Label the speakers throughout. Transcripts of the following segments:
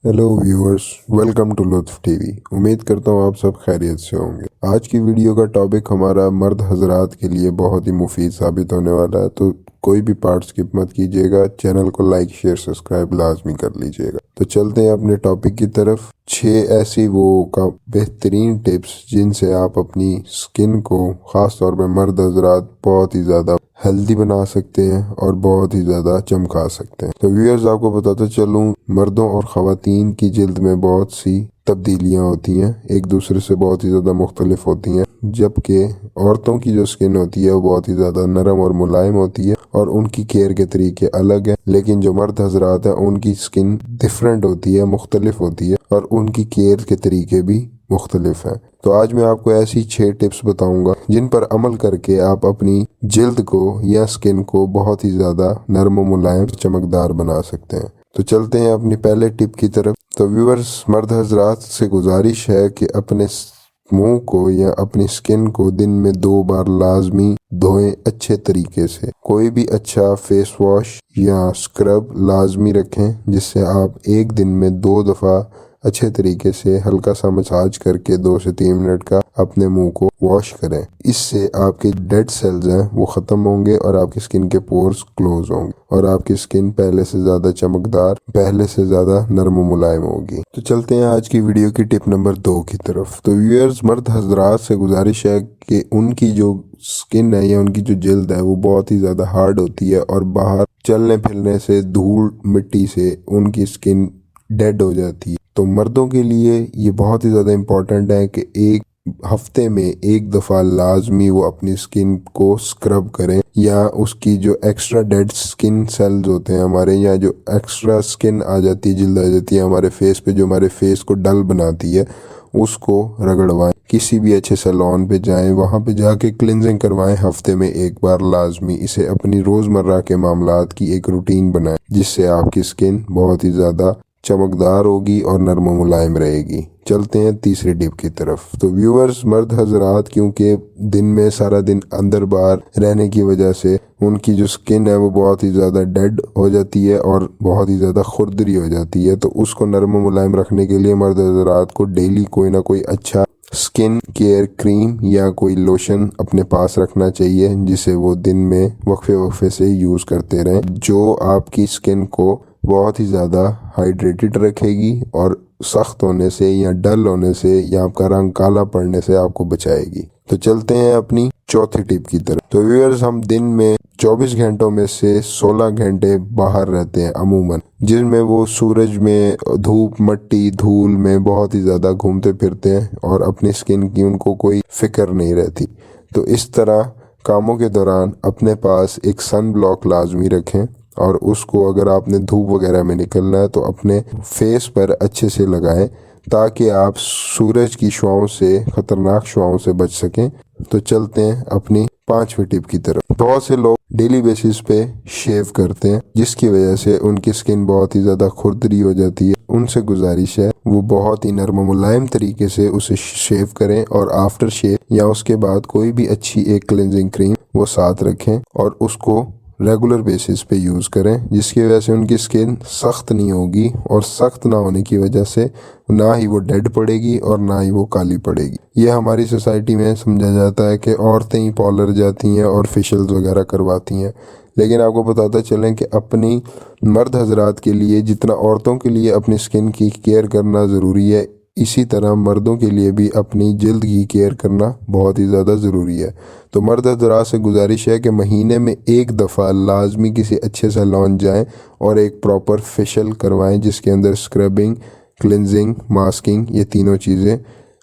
Speaker 1: Hello viewers, welcome to लुत्फ TV. उम्मीद करता हूँ आप सब खैरियत से होंगे। आज की वीडियो का टॉपिक हमारा मर्द हजरात के लिए बहुत ही मुफीद साबित होने वाला है, तो कोई भी पार्ट स्किप मत कीजिएगा। चैनल को लाइक शेयर सब्सक्राइब लाजमी कर लीजिएगा। तो चलते हैं अपने टॉपिक की तरफ। 6 ऐसी बेहतरीन टिप्स जिनसे आप अपनी स्किन को, ख़ास तौर पे मर्द हजरात, बहुत ही ज़्यादा हेल्दी बना सकते हैं और बहुत ही ज़्यादा चमका सकते हैं। तो व्यूअर्स, आपको बताता चलूँ, मर्दों और ख़वातीन की जिल्द में बहुत सी तब्दीलियाँ होती हैं, एक दूसरे से बहुत ही ज़्यादा मुख्तलिफ होती हैं। जबकि औरतों की जो स्किन होती है वो बहुत ही ज़्यादा नरम और मुलायम होती है और उनकी केयर के तरीके अलग हैं। लेकिन जो मर्द हजरात हैं उनकी स्किन डिफरेंट होती है, मुख्तलिफ होती है और उनकी केयर के तरीके भी मुख्तलिफ हैं। तो आज मैं आपको ऐसी 6 टिप्स बताऊंगा जिन पर अमल करके आप अपनी जिल्द को या स्किन को बहुत ही ज़्यादा नरम और मुलायम चमकदार बना सकते हैं। तो चलते हैं अपनी पहले टिप की तरफ। तो व्यूअर्स, मर्द हजरात से गुजारिश है कि अपने मुंह को या अपनी स्किन को दिन में 2 बार लाजमी धोएं अच्छे तरीके से। कोई भी अच्छा फेस वॉश या स्क्रब लाजमी रखें जिससे आप एक दिन में 2 दफ़ा अच्छे तरीके से हल्का सा मसाज करके 2 से 3 मिनट का अपने मुंह को वॉश करें। इससे आपके डेड सेल्स हैं वो ख़त्म होंगे और आपकी स्किन के पोर्स क्लोज होंगे और आपकी स्किन पहले से ज़्यादा चमकदार, पहले से ज़्यादा नरम और मुलायम होगी। तो चलते हैं आज की वीडियो की टिप नंबर 2 की तरफ। तो व्यूअर्स, मर्द हजरात से गुजारिश है कि उनकी जो स्किन है या उनकी जो जिल्द है वो बहुत ही ज़्यादा हार्ड होती है और बाहर चलने फिरने से, धूल मिट्टी से उनकी स्किन डेड हो जाती है। तो मर्दों के लिए ये बहुत ही ज़्यादा इम्पोर्टेंट है कि एक हफ्ते में 1 दफ़ा लाजमी वो अपनी स्किन को स्क्रब करें या उसकी जो एक्स्ट्रा डेड स्किन सेल्स होते हैं हमारे, या जो एक्स्ट्रा स्किन आ जाती है, जिल्द आ जाती है हमारे फेस पे, जो हमारे फेस को डल बनाती है, उसको रगड़वाएं। किसी भी अच्छे सैलून पे जाएं, वहाँ पे जाके क्लिनजिंग करवाएं हफ्ते में 1 बार लाजमी। इसे अपनी रोज़मर्रा के मामलात की एक रूटीन बनाएं जिससे आपकी स्किन बहुत ही ज़्यादा चमकदार होगी और नरम और मुलायम रहेगी। चलते हैं तीसरी टिप की तरफ। तो व्यूअर्स, मर्द हजरात क्योंकि दिन में सारा दिन अंदर बाहर रहने की वजह से उनकी जो स्किन है वो बहुत ही ज़्यादा डेड हो जाती है और बहुत ही ज़्यादा खुरदरी हो जाती है। तो उसको नरम और मुलायम रखने के लिए मर्द हजरात को डेली कोई ना कोई अच्छा स्किन केयर क्रीम या कोई लोशन अपने पास रखना चाहिए जिसे वो दिन में वक्फे वक्फे से यूज़ करते रहें, जो आपकी स्किन को बहुत ही ज़्यादा हाइड्रेटेड रखेगी और सख्त होने से या डल होने से या आपका रंग काला पड़ने से आपको बचाएगी। तो चलते हैं अपनी चौथी टिप की तरफ। तो व्यूअर्स, हम दिन में 24 घंटों में से 16 घंटे बाहर रहते हैं अमूमन, जिसमें वो सूरज में, धूप, मिट्टी, धूल में बहुत ही ज़्यादा घूमते फिरते हैं और अपनी स्किन की उनको कोई फिक्र नहीं रहती। तो इस तरह कामों के दौरान अपने पास एक सन ब्लॉक लाजमी रखें और उसको अगर आपने धूप वगैरह में निकलना है तो अपने फेस पर अच्छे से लगाएं ताकि आप सूरज की शुआओं से, खतरनाक शुआओं से बच सकें। तो चलते हैं अपनी 5वीं टिप की तरफ। बहुत से लोग डेली बेसिस पे शेव करते हैं जिसकी वजह से उनकी स्किन बहुत ही ज़्यादा खुरदरी हो जाती है। उनसे गुजारिश है वो बहुत ही नरम मुलायम तरीके से उसे शेव करें और आफ्टर शेव या उसके बाद कोई भी अच्छी एक क्लिनजिंग क्रीम वो साथ रखें और उसको रेगुलर बेसिस पे यूज़ करें, जिसकी वजह से उनकी स्किन सख्त नहीं होगी और सख्त ना होने की वजह से ना ही वो डेड पड़ेगी और ना ही वो काली पड़ेगी। ये हमारी सोसाइटी में समझा जाता है कि औरतें ही पार्लर जाती हैं और फेशियल्स वगैरह करवाती हैं, लेकिन आपको बताता चलें कि अपनी मर्द हजरात के लिए जितना औरतों के लिए अपनी स्किन की केयर करना ज़रूरी है, इसी तरह मर्दों के लिए भी अपनी जिल्द की केयर करना बहुत ही ज़्यादा ज़रूरी है। तो मर्द हजरात से गुजारिश है कि महीने में 1 दफ़ा लाजमी किसी अच्छे सैलून जाएं और एक प्रॉपर फेशियल करवाएं जिसके अंदर स्क्रबिंग, क्लिनजिंग, मास्किंग, ये तीनों चीज़ें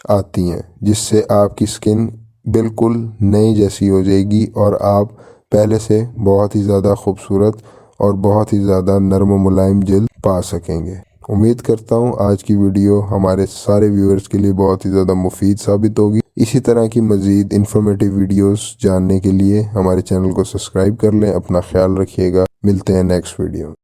Speaker 1: आती हैं, जिससे आपकी स्किन बिल्कुल नई जैसी हो जाएगी और आप पहले से बहुत ही ज़्यादा खूबसूरत और बहुत ही ज़्यादा नरम और मुलायम जिल्द पा सकेंगे। उम्मीद करता हूँ आज की वीडियो हमारे सारे व्यूअर्स के लिए बहुत ही ज़्यादा मुफीद साबित होगी। इसी तरह की मज़ीद इन्फॉर्मेटिव वीडियोस जानने के लिए हमारे चैनल को सब्सक्राइब कर लें। अपना ख्याल रखिएगा। मिलते हैं नेक्स्ट वीडियो।